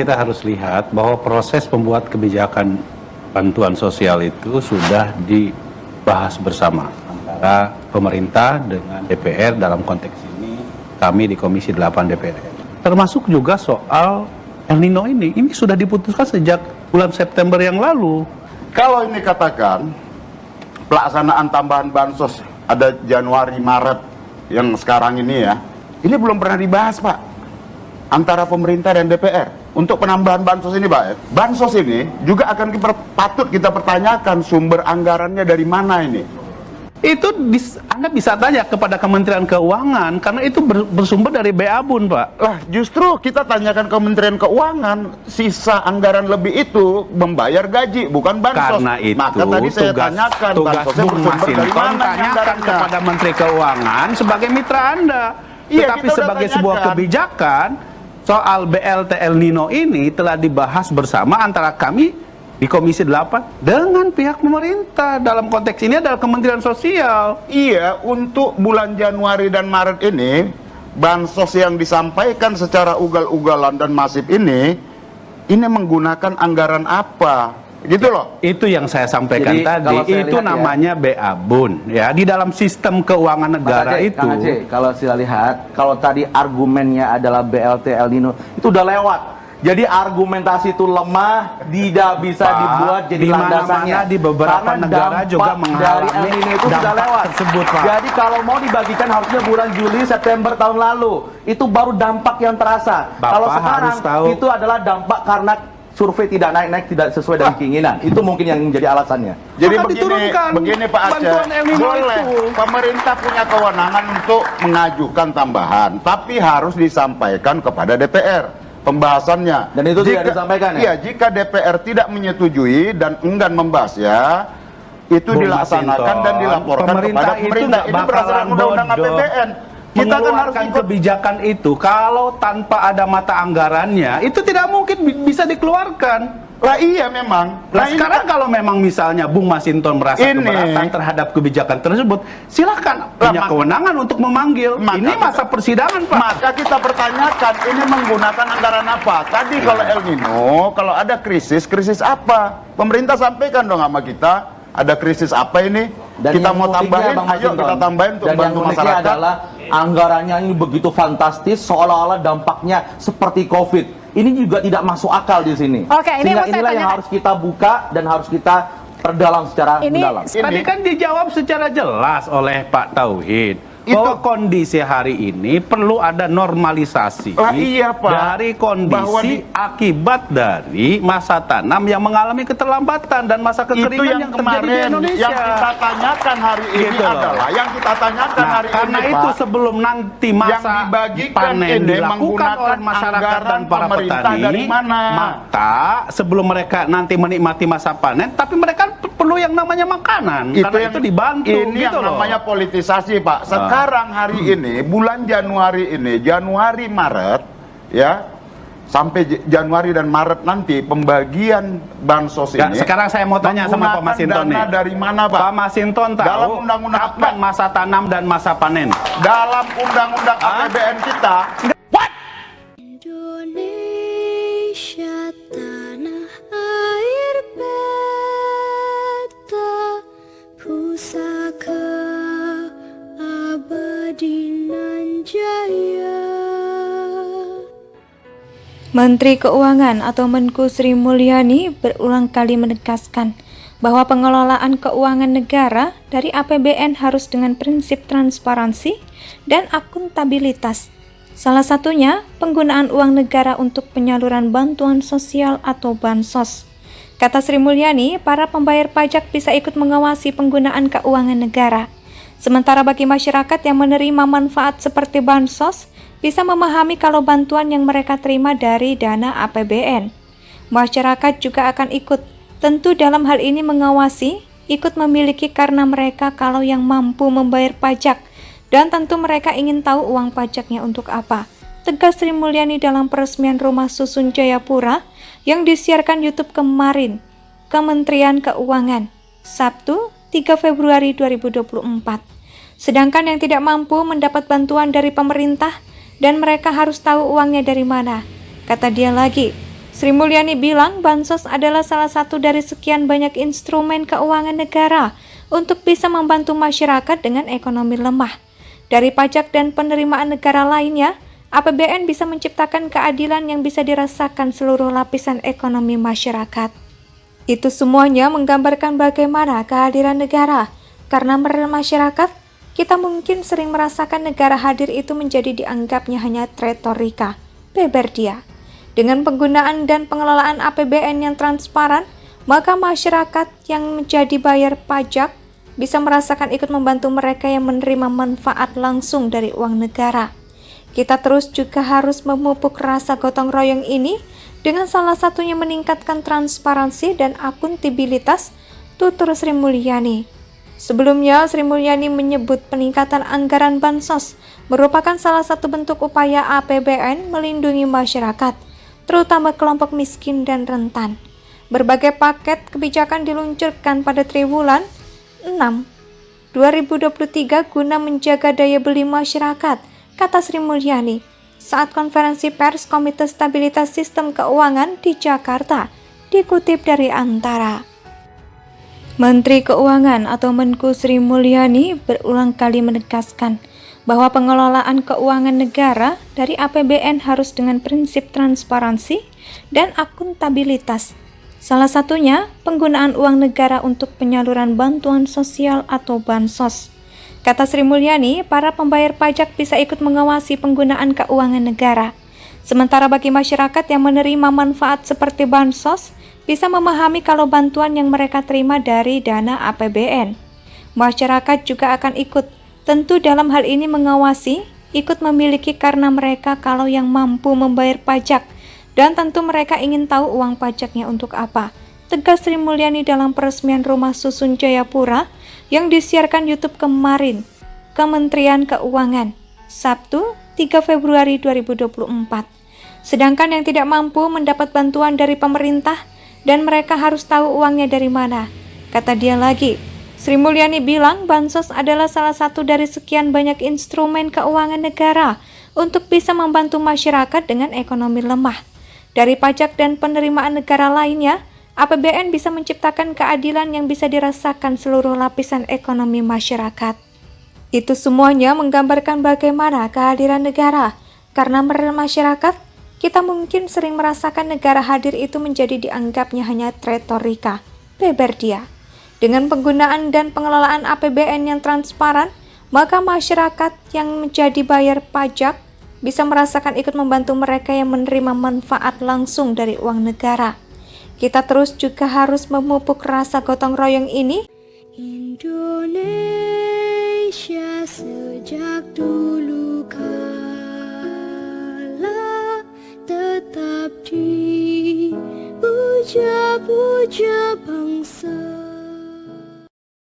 Kita harus lihat bahwa proses pembuat kebijakan bantuan sosial itu sudah dibahas bersama antara pemerintah dengan DPR, dalam konteks ini kami di Komisi 8 DPR. Termasuk juga soal El Nino ini sudah diputuskan sejak bulan September yang lalu. Kalau ini katakan pelaksanaan tambahan bansos ada Januari, Maret yang sekarang ini ya, ini belum pernah dibahas Pak antara pemerintah dan DPR. Untuk penambahan bansos ini Pak, bansos ini juga akan patut kita pertanyakan sumber anggarannya dari mana ini. Itu Anda bisa tanya kepada Kementerian Keuangan karena itu bersumber dari BABUN Pak. Lah justru kita tanyakan Kementerian Keuangan, sisa anggaran lebih itu membayar gaji bukan bansos. Karena itu maka tadi saya tanyakan tugas Bung Masinton tanyakan kepada Menteri Keuangan sebagai mitra Anda. Iya, tetapi sebagai sebuah kebijakan soal BLT El Nino ini telah dibahas bersama antara kami di Komisi 8 dengan pihak pemerintah. Dalam konteks ini adalah Kementerian Sosial. Iya, untuk bulan Januari dan Maret ini bansos yang disampaikan secara ugal-ugalan dan masif ini menggunakan anggaran apa? Gitu loh. Itu yang saya sampaikan tadi. Itu namanya BABUN ya. Di dalam sistem keuangan negara itu. Kang Aceh, kalau saya lihat, kalau tadi argumennya adalah BLT El Nino, itu udah lewat. Jadi argumentasi itu lemah, tidak bisa dibuat jadi landasannya. Di beberapa negara juga mengalami dari El Nino itu sudah lewat tersebut, Pak. Jadi kalau mau dibagikan harusnya bulan Juli, September tahun lalu. Itu baru dampak yang terasa. Kalau sekarang itu adalah dampak karena survei tidak naik-naik, tidak sesuai dengan keinginan. Itu mungkin yang menjadi alasannya. Jadi begini Pak Aceh, boleh pemerintah punya kewenangan untuk mengajukan tambahan, tapi harus disampaikan kepada DPR pembahasannya. Dan itu tidak disampaikan ya? Iya, jika DPR tidak menyetujui dan enggan membahasnya, itu dilaksanakan dan dilaporkan kepada pemerintah. Ini berdasarkan undang-undang APBN. Kita kan harus ikut kebijakan itu. Kalau tanpa ada mata anggarannya, itu tidak mungkin bisa dikeluarkan. Lah iya memang. Nah sekarang kalau memang misalnya Bung Masinton merasa keberatan terhadap kebijakan tersebut, silakan punya kewenangan untuk memanggil. Ini masa persidangan Pak. Maka kita pertanyakan ini menggunakan anggaran apa? Tadi kalau El Nino, kalau ada krisis apa? Pemerintah sampaikan dong sama kita. Ada krisis apa ini? Dan kita mau tambahin, ayo kita tambahin untuk bantu masyarakat. Adalah anggarannya ini begitu fantastis, seolah-olah dampaknya seperti COVID. Ini juga tidak masuk akal di sini. Oke, inilah yang harus kita buka dan harus kita perdalam secara mendalam. Tadi kan dijawab secara jelas oleh Pak Tauhid. Bahwa kondisi hari ini perlu ada normalisasi iya, Pak. dari kondisi akibat dari masa tanam yang mengalami keterlambatan dan masa kekeringan yang terjadi di Indonesia. Yang kita tanyakan hari ini adalah yang kita tanyakan hari ini karena itu Pak, sebelum nanti masa panen dilakukan oleh masyarakat dan para petani, maka sebelum mereka nanti menikmati masa panen, tapi mereka perlu yang namanya makanan. Itu karena yang itu dibantu. Ini gitu yang namanya politisasi Pak. Sekarang hari ini, bulan Januari ini, Januari, Maret, ya, sampai Januari dan Maret nanti pembagian bansos ini. Sekarang saya mau tanya sama Pak Masinton nih. Dari mana Pak? Pak Masinton tahu dalam undang-undang kapan masa tanam dan masa panen? Dalam undang-undang APBN kita. What? Indonesia tanah air beta pusaka abadi nan jaya. Menteri Keuangan atau Menko Sri Mulyani berulang kali menegaskan bahwa pengelolaan keuangan negara dari APBN harus dengan prinsip transparansi dan akuntabilitas. Salah satunya penggunaan uang negara untuk penyaluran bantuan sosial atau bansos. Kata Sri Mulyani, para pembayar pajak bisa ikut mengawasi penggunaan keuangan negara. Sementara bagi masyarakat yang menerima manfaat seperti bansos, bisa memahami kalau bantuan yang mereka terima dari dana APBN. Masyarakat juga akan ikut, tentu dalam hal ini mengawasi, ikut memiliki karena mereka kalau yang mampu membayar pajak, dan tentu mereka ingin tahu uang pajaknya untuk apa. Tegas Sri Mulyani dalam peresmian Rumah Susun Jayapura yang disiarkan YouTube kemarin, Kementerian Keuangan, Sabtu 3 Februari 2024. Sedangkan yang tidak mampu mendapat bantuan dari pemerintah dan mereka harus tahu uangnya dari mana. Kata dia lagi, Sri Mulyani bilang bansos adalah salah satu dari sekian banyak instrumen keuangan negara untuk bisa membantu masyarakat dengan ekonomi lemah. Dari pajak dan penerimaan negara lainnya, APBN bisa menciptakan keadilan yang bisa dirasakan seluruh lapisan ekonomi masyarakat. Itu semuanya menggambarkan bagaimana kehadiran negara. Karena masyarakat, kita mungkin sering merasakan negara hadir itu menjadi dianggapnya hanya retorika, beber dia. Dengan penggunaan dan pengelolaan APBN yang transparan, maka masyarakat yang menjadi bayar pajak bisa merasakan ikut membantu mereka yang menerima manfaat langsung dari uang negara. Kita terus juga harus memupuk rasa gotong royong ini dengan salah satunya meningkatkan transparansi dan akuntabilitas, tutur Sri Mulyani. Sebelumnya, Sri Mulyani menyebut peningkatan anggaran bansos merupakan salah satu bentuk upaya APBN melindungi masyarakat, terutama kelompok miskin dan rentan. Berbagai paket kebijakan diluncurkan pada triwulan 6 2023 guna menjaga daya beli masyarakat, kata Sri Mulyani saat konferensi pers Komite Stabilitas Sistem Keuangan di Jakarta, dikutip dari Antara. Menteri Keuangan atau Menku Sri Mulyani berulang kali menegaskan bahwa pengelolaan keuangan negara dari APBN harus dengan prinsip transparansi dan akuntabilitas. Salah satunya, penggunaan uang negara untuk penyaluran bantuan sosial atau bansos. Kata Sri Mulyani, para pembayar pajak bisa ikut mengawasi penggunaan keuangan negara. Sementara bagi masyarakat yang menerima manfaat seperti bansos, bisa memahami kalau bantuan yang mereka terima dari dana APBN. Masyarakat juga akan ikut, tentu dalam hal ini mengawasi, ikut memiliki karena mereka kalau yang mampu membayar pajak, dan tentu mereka ingin tahu uang pajaknya untuk apa, tegas Sri Mulyani dalam peresmian Rumah Susun Jayapura yang disiarkan YouTube kemarin, Kementerian Keuangan, Sabtu 3 Februari 2024. Sedangkan yang tidak mampu mendapat bantuan dari pemerintah dan mereka harus tahu uangnya dari mana. Kata dia lagi, Sri Mulyani bilang bansos adalah salah satu dari sekian banyak instrumen keuangan negara untuk bisa membantu masyarakat dengan ekonomi lemah. Dari pajak dan penerimaan negara lainnya, APBN bisa menciptakan keadilan yang bisa dirasakan seluruh lapisan ekonomi masyarakat. Itu semuanya menggambarkan bagaimana kehadiran negara. Karena masyarakat, kita mungkin sering merasakan negara hadir itu menjadi dianggapnya hanya retorika, beber dia. Dengan penggunaan dan pengelolaan APBN yang transparan, maka masyarakat yang menjadi bayar pajak bisa merasakan ikut membantu mereka yang menerima manfaat langsung dari uang negara. Kita terus juga harus memupuk rasa gotong royong ini. Indonesia sejak dulu kala tetap dipuja-puja bangsa.